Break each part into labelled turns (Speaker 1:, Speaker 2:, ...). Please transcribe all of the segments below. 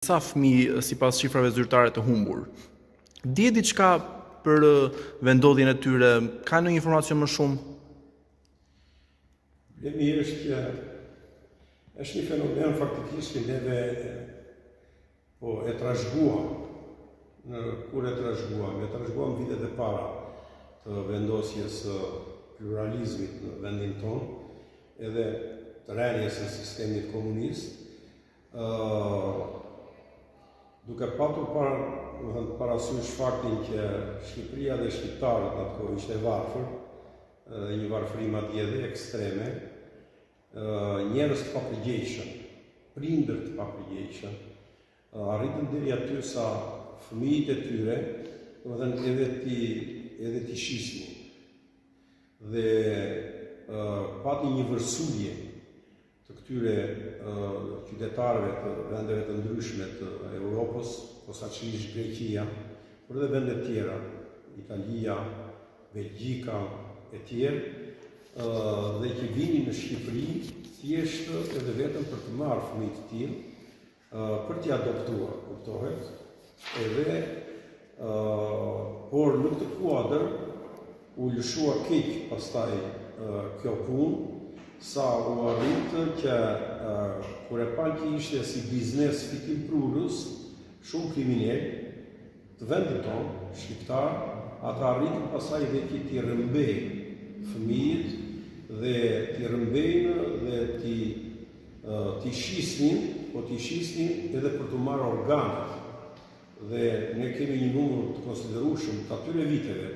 Speaker 1: Sa fëmijë sipas shifrave zyrtare të humbur. Dihet diçka për vendodhjen e tyre? Ka ndonjë informacion më shumë?
Speaker 2: Problemi është një fenomen faktikisht që neve e trashëguam. Kur e trashëguam vitet e para të vendosjes së pluralizmit në vendin tonë, edhe të rrjedhjes së sistemit komunist, duke patur parasysh faktin që Shqipëria dhe shqiptarët në atë kohë ishte varfër, një varfëri madje edhe ekstreme, njerëz të papërgjegjshëm, prindër të papërgjegjshëm, arritën deri aty sa fëmijët e tyre, edhe ti shisnin. Dhe pati një vërsulje të këtyre qytetarëve të vendeve të ndryshme të Europës, posaçërisht Greqia, por edhe vende tjera, Italia, Belgjika e tjerë, dhe që vinin në Shqipëri thjesht edhe vetëm për të marrë fëmijë të tillë, për t'i adoptuar, kuptohet, edhe por në këtë kuadër u lëshua keq pastaj kjo punë, sa u arritë që kur e pan që ishte si biznes fitim prurës, shumë kriminal të vendit tonë, shqiptar, ata arritën pasaj dhe që t'i rëmbejnë fëmijët dhe t'i rëmbejnë dhe t'i shisnin, po t'i shisnin edhe për të marrë organet. Dhe ne kemi një numër të konsiderueshëm të atyre viteve,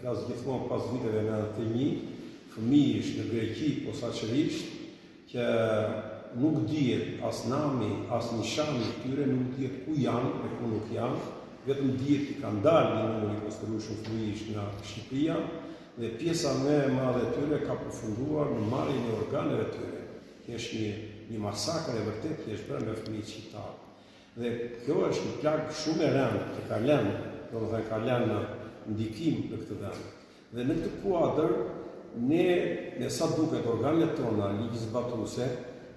Speaker 2: flas gjithmonë pas viteve 91, fëmijësh në Greqi posaçërisht, që nuk dihet as nami, as nishani i tyre, nuk dihet ku janë e ku nuk janë, vetëm dihet që kanë dalë një numër i konsiderueshëm fëmijësh nga Shqipëria, dhe pjesa më e madhe e tyre ka përfunduar në marrjen e organeve të tyre. Është një masakër e vërtet që është bërë me fëmijët shqiptarë. Dhe kjo është një plagë shumë e rëndë që ka lënë ndikim në këtë vend. Dhe në këtë kuadër, ne sa duket organet tona ligjzbatuese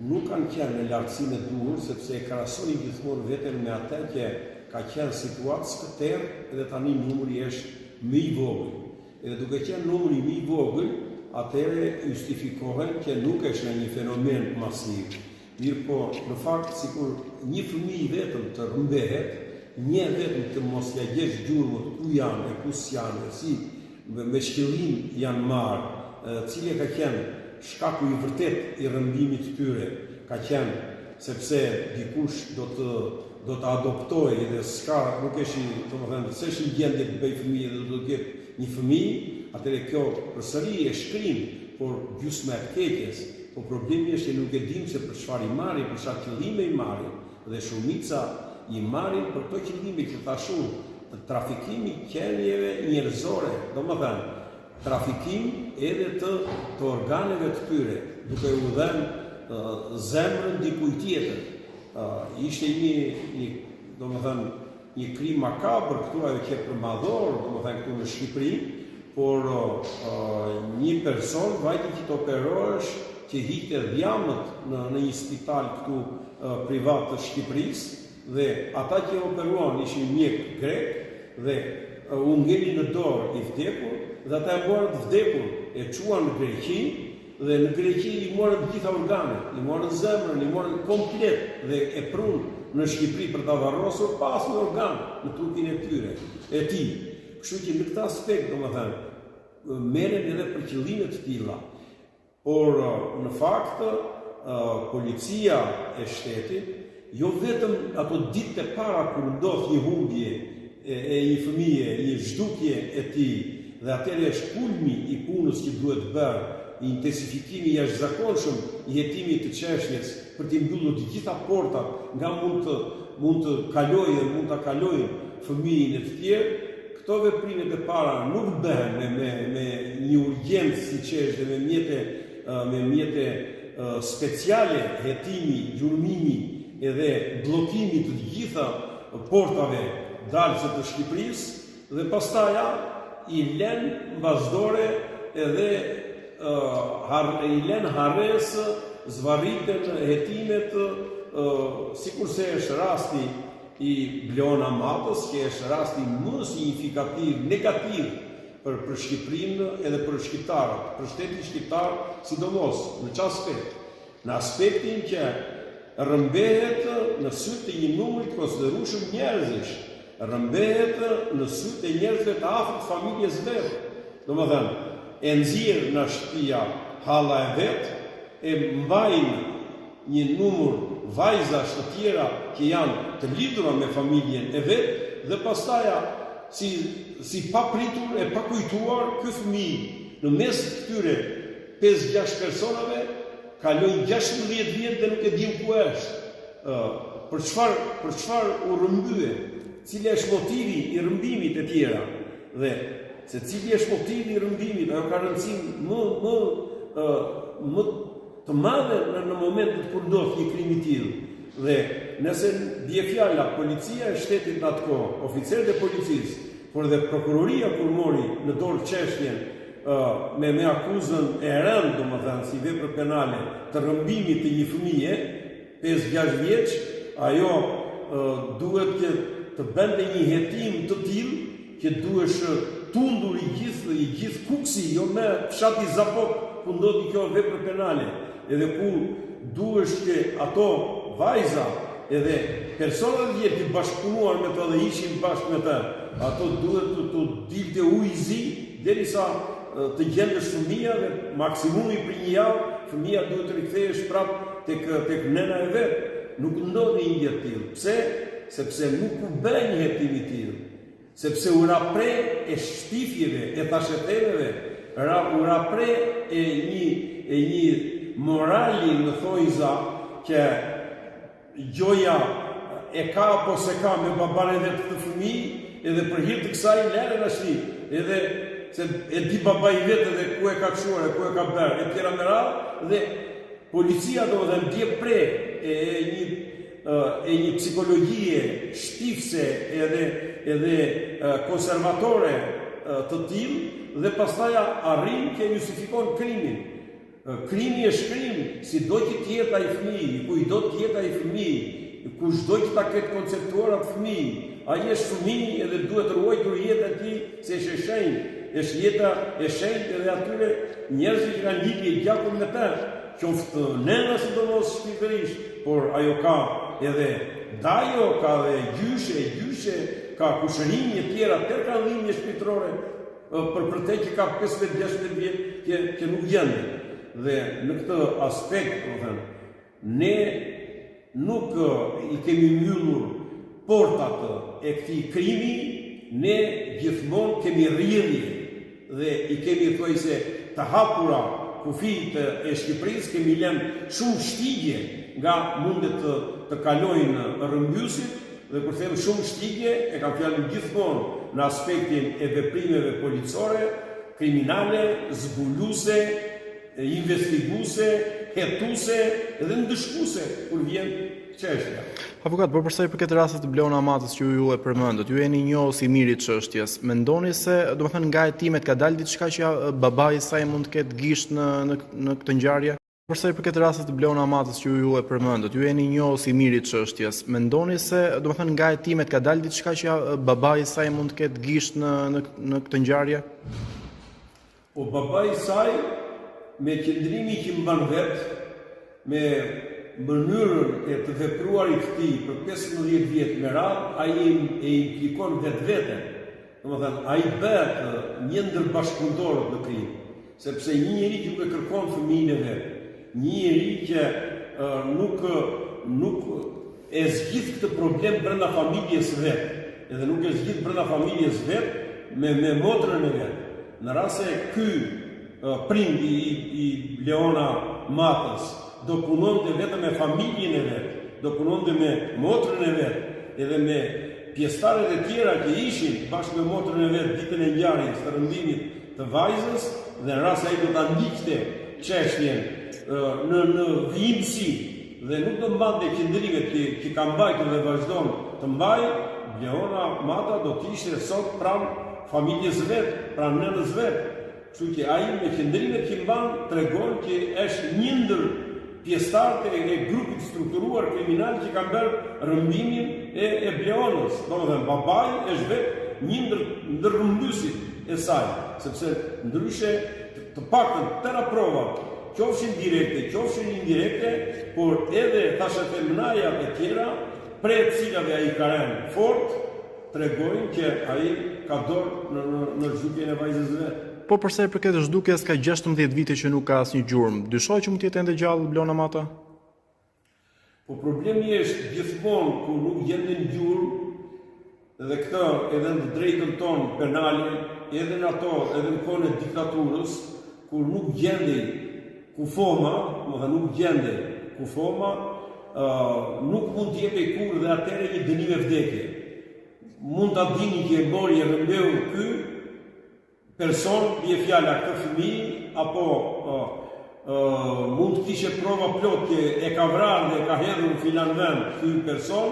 Speaker 2: nuk kanë qenë në lartësinë e duhur, sepse e krahasonin gjithmonë veten me atë që ka qenë situatë skëter edhe tani numri është më i vogël. Edhe duke qenë numri më i vogël, atëherë justifikohen që nuk është një fenomen masiv. Mirë po, në fakt, sikur një fëmijë vetëm të rëmbehet, një vetëm të mos ja gjesh gjurmët ku janë e ku s'janë, si me shkellim janë marrë, cili ka qenë shkaku i vërtet i rëmbimit të tyre, ka qenë sepse dikush do të adoptojë dhe nuk është një gjendje të bëj fëmijë dhe do të ketë një fëmijë, atëherë kjo përsëri e shkrim, por gjysmë e keqes. Po problemi është që nuk e dim se për çfarë i marrin, për çfarë qëllime i marrin, dhe shumica i marrin për to qëllime që thashun, të trafikimi qenieve njerëzore, domethënë trafikim edhe të organeve të tyre, duke u dhënë zemrën dikujt tjetër. Ishte një krim makabër këtu ajo që për madhor, domethënë këtu në Shqipëri, por një person vajti që të operohesh që hite dhjamët në një spital këtu privat të Shqipërisë, dhe ata që operuan ishin mjek grek dhe u ngeli në dorë i vdekur, dhe ata e morën të vdekur, e çuan në Greqi, dhe në Greqi i morën të gjitha organet, i morën zemrën, i morën komplet dhe e prunë në Shqipëri për ta varrosur pas një organ në trupin e tyre, e tij. Kështu që në këtë aspekt, domethënë, merren edhe për qëllime të tilla. Por në fakt, policia e shtetit, jo vetëm ato ditë e para kur ndodh një humbje e një fëmije, një zhdukje e tij, dhe atëherë është kulmi i punës që duhet bërë, i intensifikimi jashtëzakonshëm i hetimit të çështjes për të mbyllur të gjitha portat nga mund të kalojnë fëmijën e të tjerë. Këto veprime të para nuk bëhen me një urgjencë siç është dhe me mjete speciale hetimi, gjurmimi edhe bllokimi të gjitha portave dalëse të Shqipërisë, dhe pastaja i lënë mbasdore edhe i lënë harres zvarritën hetimet sikurse është rasti i Bleona Matës, që është rasti më signifikativ, negativ për Shqipërinë edhe për shqiptarët, për shtetin shqiptar, sidomos në çfarë aspekt? Në aspektin që rëmbehet në sytë e një numri të konsiderueshëm njerëzish, rëmbehet në sytë e njerëzve të afërt familjes vet. Domethënë, e nxjerr nga shtëpia halla e vet, e mbajnë një numër vajzash të tjera që janë të lidhura me familjen e vet dhe pastaja si papritur e pakujtuar ky fëmijë në mes të këtyre 5-6 personave kaloi 16 vjet dhe nuk e di ku është. Për çfarë u rrëmbye? Cili është motivi i rrëmbimit e tjera? Dhe se cili është motivi i rrëmbimit, ajo ka rëndësinë më të madhe në momentin kur ndodh një krim i tillë. Dhe nëse bie fjala policia e shtetit në atë kohë, oficerët e policisë, por dhe prokuroria kur mori në dorë çështjen me akuzën e rëndë, domethënë si vepër penale të rrëmbimit të një fëmije 5-6 vjeç, ajo duhet të bënte një hetim të tillë që duhesh tundur i gjithë kuksi, jo me fshati Zapok ku ndodhi kjo vepër penale, edhe ku duhesh që ato vajza edhe personat e tjerë të bashkëpunuar me të dhe ishin bashkë me të, ato duhet të dilte ujë i zi derisa të gjendesh fëmia dhe maksimumi për një javë fëmia duhet të rikthehesh prapë tek nëna e vet. Nuk ndodhi një gjë të tillë. Pse? Sepse nuk u bë një hetim i tillë. Sepse u rapre e shtifjeve, e tasheteleve, u rapre e një morali në thojza që gjoja e ka apo se ka me baban e vet të fëmijë, edhe për hir të kësaj lere në shri, edhe se e di baba i vetë dhe ku e ka qëruar, ku e ka bërë, e tjera me radhë, dhe policia do dhe ndje pre e një psikologjie shtifse edhe konservatore të tillë, dhe pastaja arrin që justifikon krimin. Krimi është krim, si do që tjetë ai fëmijë, ku i do tjetë ai fëmijë, ku çdo që ta ketë konceptuar atë fëmijë, ai është fëmijë edhe duhet ruajtur jetën e tij se është e shenjtë. Është jeta e shenjtë edhe atyre njerëzve që kanë lidhje gjakun me të, qoftë nëna sidomos shpirtërisht, por ajo ka edhe dajo, ka edhe gjyshe, ka kushërinje e tjera, tërë kanë linje shpirtërore për te që ka 15-16 vjet që nuk gjende. Dhe në këtë aspekt, ne nuk i kemi mbyllur portat e këtij krimi, ne gjithmonë kemi rrjedhje dhe i kemi thojse të hapura kufijt e Shqipërisë, kemi lënë shumë shtigje nga mundet të kalojnë rrëmbyesit, dhe kur them shumë shtigje, e kam fjalën gjithmonë në aspektin e veprimeve policore, kriminale, zbuluese, investiguese, hetuese dhe ndëshkuese kur vjen çështja.
Speaker 1: Avokat, por përsa i përket rastit të Bleona Matës që ju e përmendët, ju jeni njohës i miri të çështjes. Mendoni se, domethënë nga hetimet ka dalë diçka që babai i saj mund të ketë gisht në këtë ngjarje? Përsa i përket rastit të Bleona Matës që ju e përmendët, ju jeni njohës i miri të çështjes. Mendoni se, domethënë nga hetimet ka dalë diçka që babai i saj mund të ketë gisht në këtë ngjarje?
Speaker 2: Po babai i saj me qëndrimi që mban vet, me mënyrën e të vepruarit të tij për 15 vjet me radhë, ai e implikon vetveten. Domethënë, ai bëhet një ndër bashkëpunëtorët në krim, sepse një njeri që nuk e kërkon fëmijën e vet, një njeri që nuk e zgjidh këtë problem brenda familjes vet, edhe nuk e zgjidh brenda familjes vet me motrën e vet. Në rast se ky prindi i Bleona Matës do punonte vetëm me familjen e vet, do punonte me motrën e vet, edhe me pjesëtarët e tjera që ishin bashkë me motrën e vet ditën e ngjarjes të rrëmbimit të vajzës, dhe në rast se ai do ta ndiqte çështjen në vijimsi dhe nuk do mbante qëndrimet që ka mbajtur dhe vazhdon të mbajë, Bleona Mata do të ishte sot pranë familjes vet, pranë nënës vet. Kështu që ai me qëndrimet që mban tregon që është një ndër pjesëtarët e grupit strukturuar kriminal që kanë bërë rrëmbimin e Bleonës. Domethënë babai është vetë një ndër rrëmbyesit e saj, sepse ndryshe të paktën tëra provat, qofshin direkte, qofshin indirekte, por edhe tashatëmnajat e tjera, prej cilave ai ka rënë fort, tregojnë që ai ka dorë në zhdukjen e vajzës vetë.
Speaker 1: Po përsa i përket zhdukjes ka 16 vite që nuk ka asnjë gjurmë. Dyshoj që mund të jetë ende gjallë Vlona Mata?
Speaker 2: Po problemi është gjithmonë kur nuk gjenden gjurmë, dhe këtë edhe në drejtën tonë penale, edhe në ato, edhe në kohën e diktaturës, kur nuk gjendej kufoma, nuk gjendej kufoma, nuk mund të jepej kur dhe atëherë një dënim e vdekje. Mund ta dini që e mori e rëmbeu ky person, bie fjala këtë fëmijë, apo mund të kishe prova plot që e ka vrarë dhe e ka hedhur në filan vend ky person,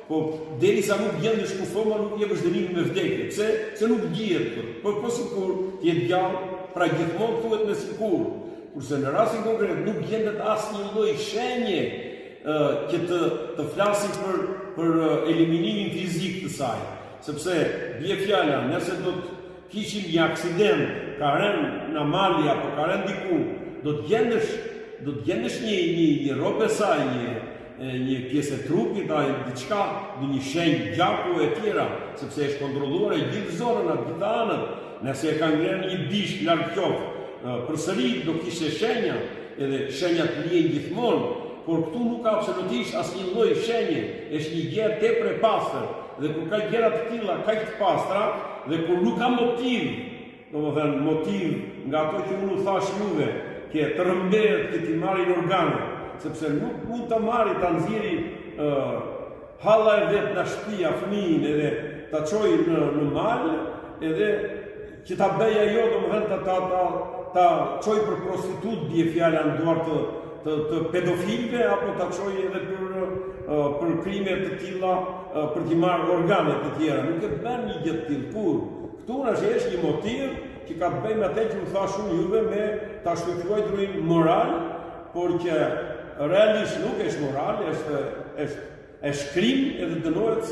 Speaker 2: po derisa nuk gjendesh kufoma nuk jepësh dënimin me vdekje. Pse? Se nuk dihet këtë. Po sikur të jetë gjallë, pra gjithmonë thuhet me sikur. Kurse në rastin konkret nuk gjendet asnjë lloj shenje që të flasin për eliminimin fizik të saj. Sepse bie fjala, nëse do të kishim një aksident, ka rënë në mali apo ka rënë diku, do të gjendesh një rrobe saj, një pjesë e trupit, diçka, një shenjë gjaku e tjera, sepse është kontrolluar e gjithë zonën atë gjithë anët. Nëse e ka ngrënë një bish larg qoftë, përsëri do kishte shenja, edhe shenjat lihen gjithmonë, por këtu nuk ka absolutisht asnjë lloj shenje, është një gjë tepër e pastër, dhe kur ka gjëra të tilla kaq të pastra, dhe kur nuk ka motiv, domethënë motiv nga ato që unë thash juve, që të rrëmbehet që ti marrin organe, sepse nuk mund të marri ta nxjeri halla e vet në shtëpia fëmijën edhe ta çojë në mal, edhe që ta bëj ajo domethënë ta çojë për prostitut, bie fjala në duar të pedofilëve, apo ta çojë edhe për krime të tilla, për t'i marrë organe të tjera. Nuk e bën një gjë të tillë kur. Këtu është një motiv që ka të bëjë me atë që u thash unë juve me ta shkëlqyruar moral, por që realisht nuk është moral, është krim edhe dënohet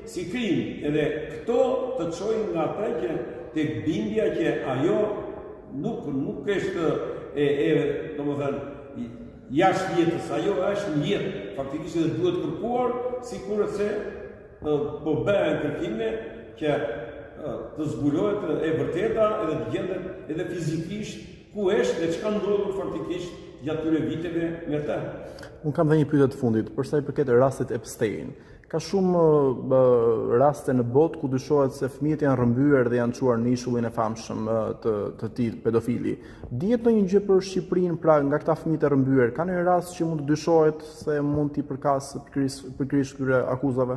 Speaker 2: si krim. Edhe këto të çojnë nga atë që tek bindja që ajo nuk është domethënë jashtë jetës, ajo është një jetë, faktikisht edhe duhet kërkuar, sikur se po bëhen kërkime që të zbulohet e vërteta edhe të gjendet edhe fizikisht ku është dhe çka ndodhur faktikisht gjatë këtyre viteve me të.
Speaker 1: Unë kam dhe një pyetje të fundit, përsa i përket rastit Epstein. Ka shumë raste në botë ku dyshohet se fëmijët janë rrëmbyer dhe janë çuar në ishullin e famshëm të tij pedofili. Dihet ndonjë gjë për Shqipërinë, pra nga këta fëmijë të rrëmbyer, ka ndonjë rast që mund të dyshohet se mund t'i përkasë pikërisht këtyre akuzave?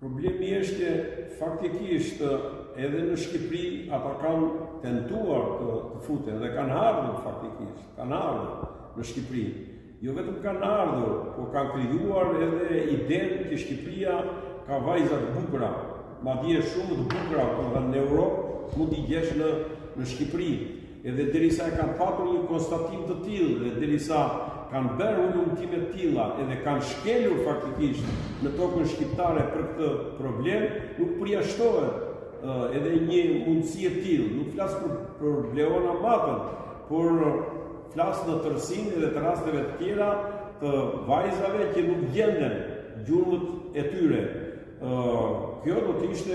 Speaker 2: Problemi është që faktikisht edhe në Shqipëri ata kanë tentuar të futen dhe kanë ardhur faktikisht, kanë ardhur në Shqipëri. Jo vetëm kanë ardhur, po kanë krijuar edhe idenë që Shqipëria ka vajza të bukura, madje shumë të bukura, por në Europë mund t'i gjesh në Shqipëri. Edhe derisa e kanë patur një konstatim të tillë, dhe derisa kanë bërë ulëmtime të tilla, edhe kanë shkelur faktikisht në tokën shqiptare për këtë problem, nuk përjashtohet edhe një mundësi e tillë. Nuk flas për Vlona Matën, por flas në tërësinë edhe të rasteve të tjera të vajzave që nuk gjenden gjurmët e tyre. Kjo do të ishte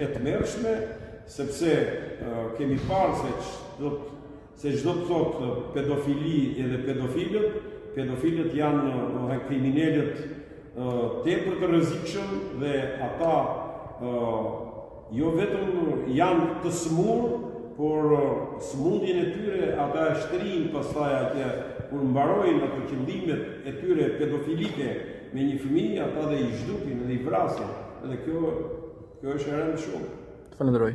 Speaker 2: e tmerrshme, sepse kemi parë se çdo të thotë pedofili edhe pedofilët janë kriminalët tepër të rrezikshëm, dhe ata jo vetëm janë të smur, por smundjen e tyre ata e shtrin pastaj atje kur mbarojnë ato qëllimet e tyre pedofilike me një fëmijë, ata dhe i zhdukin dhe i vrasin. Edhe kjo është e rëndë shumë.
Speaker 1: Të falenderoj.